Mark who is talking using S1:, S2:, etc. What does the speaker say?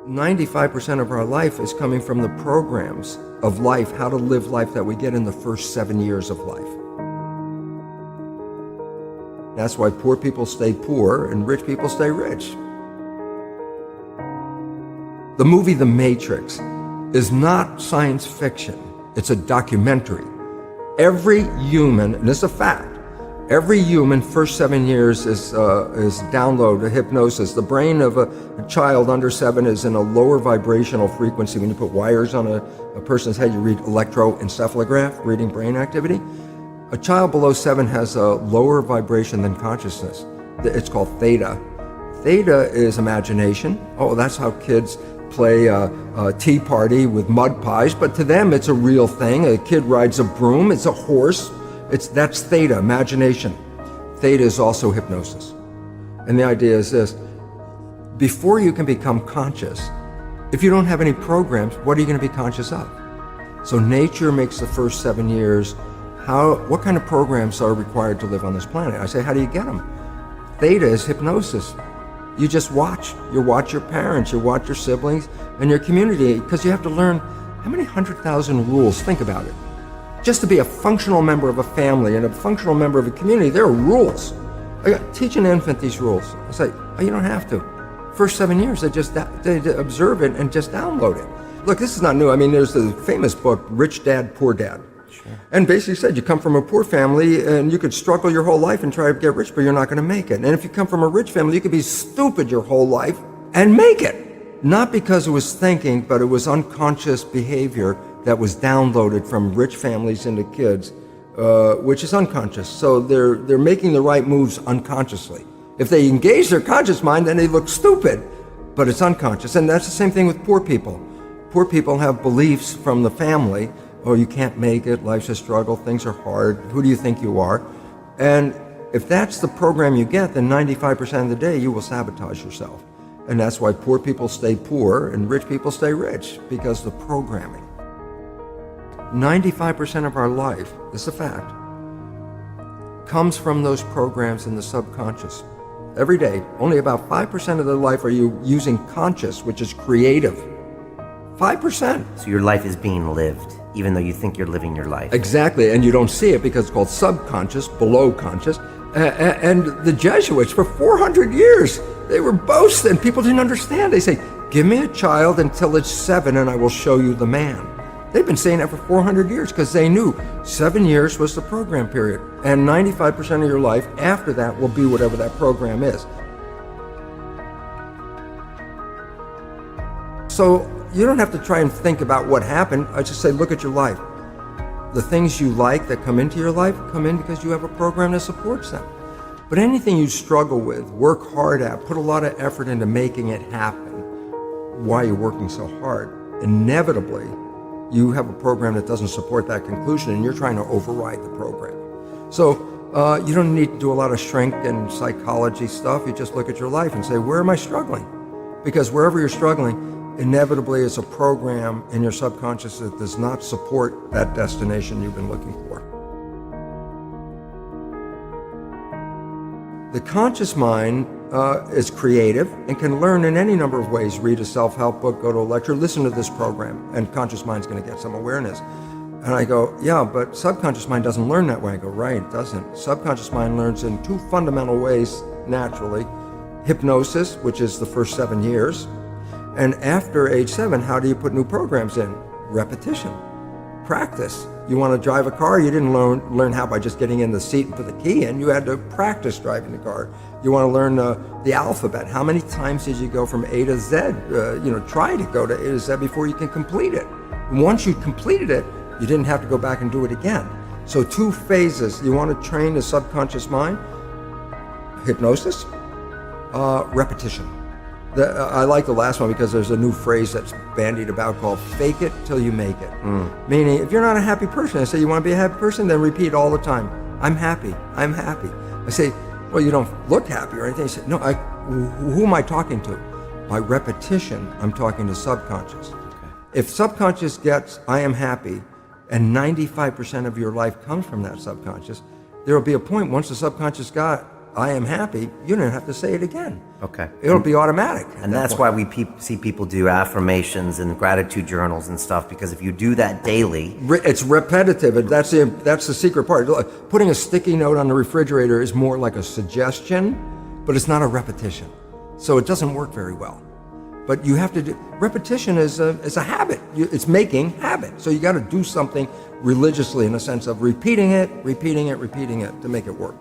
S1: 95% of our life is coming from the programs of life, how to live life that we get in the first 7 years of life. That's why poor people stay poor and rich people stay rich. The movie The Matrix is not science fiction, it's a documentary. Every human, and this is a fact, every human first 7 years is download, hypnosis. The brain of a child under 7 is in a lower vibrational frequency. When you put wires on a person's head, you read electroencephalograph, reading brain activity. A child below 7 has a lower vibration than consciousness. It's called theta. Theta is imagination. Oh, that's how kids play a tea party with mud pies, but to them it's a real thing. A kid rides a broom, it's a horse. That's theta, imagination. Theta is also hypnosis. And the idea is this: before you can become conscious, if you don't have any programs, what are you going to be conscious of? So nature makes the first 7 years. What kind of programs are required to live on this planet? I say, how do you get them? Theta is hypnosis. You just watch. You watch your parents, you watch your siblings, and your community, because you have to learn how many 100,000 rules. Think about it. Just to be a functional member of a family and a functional member of a community, there are rules. Teach an infant these rules. I say, oh, you don't have to. First 7 years, they observe it and just download it. Look, this is not new. I mean, there's the famous book, Rich Dad, Poor Dad. Sure. And basically said you come from a poor family and you could struggle your whole life and try to get rich, but you're not going to make it. And if you come from a rich family, you could be stupid your whole life and make it. Not because it was thinking, but it was unconscious behavior that was downloaded from rich families into kids, which is unconscious. So they're making the right moves unconsciously. If they engage their conscious mind, then they look stupid, but it's unconscious. And that's the same thing with poor people. Poor people have beliefs from the family. Oh, you can't make it, life's a struggle, things are hard, who do you think you are? And if that's the program you get, then 95% of the day you will sabotage yourself. And that's why poor people stay poor and rich people stay rich, because the programming. 95% of our life, this is a fact, comes from those programs in the subconscious. Every day, only about 5% of the life are you using conscious, which is creative. 5%.
S2: So your life is being lived, even though you think you're living your life.
S1: Exactly, and you don't see it because it's called subconscious, below conscious. And the Jesuits, for 400 years, they were boasting. People didn't understand. They say, give me a child until it's 7 and I will show you the man. They've been saying that for 400 years because they knew 7 years was the program period. And 95% of your life after that will be whatever that program is. So you don't have to try and think about what happened. I just say, look at your life. The things you like that come into your life come in because you have a program that supports them. But anything you struggle with, work hard at, put a lot of effort into making it happen, why you're working so hard, inevitably you have a program that doesn't support that conclusion and you're trying to override the program. So you don't need to do a lot of shrink and psychology stuff. You just look at your life and say, where am I struggling? Because wherever you're struggling, inevitably it's a program in your subconscious that does not support that destination you've been looking for. The conscious mind is creative and can learn in any number of ways. Read a self-help book, go to a lecture, listen to this program, and conscious mind's going to get some awareness. And I go, yeah, but subconscious mind doesn't learn that way. I go, right, it doesn't. Subconscious mind learns in 2 fundamental ways naturally. Hypnosis, which is the first 7 years. And after age 7, how do you put new programs in? Repetition, practice. You want to drive a car, you didn't learn how by just getting in the seat and put the key in. You had to practice driving the car. You want to learn the alphabet. How many times did you go from A to Z? Try to go to A to Z before you can complete it. And once you completed it, you didn't have to go back and do it again. So 2 phases. You want to train the subconscious mind, hypnosis, repetition. I like the last one because there's a new phrase that's bandied about called fake it till you make it. Meaning, if you're not a happy person, I say, you want to be a happy person? Then repeat all the time, I'm happy, I'm happy. I say, well, you don't look happy or anything. I say, no, who am I talking to? By repetition, I'm talking to subconscious. Okay. If subconscious gets, I am happy, and 95% of your life comes from that subconscious, there will be a point once the subconscious got, I am happy, you don't have to say it again.
S2: Okay.
S1: It'll be automatic.
S2: And that's why we see people do affirmations and gratitude journals and stuff, because if you do that daily,
S1: It's repetitive, and that's the secret part. Putting a sticky note on the refrigerator is more like a suggestion, but it's not a repetition. So it doesn't work very well. But you have to do, repetition is a habit. It's making habit. So you got to do something religiously in a sense of repeating it to make it work.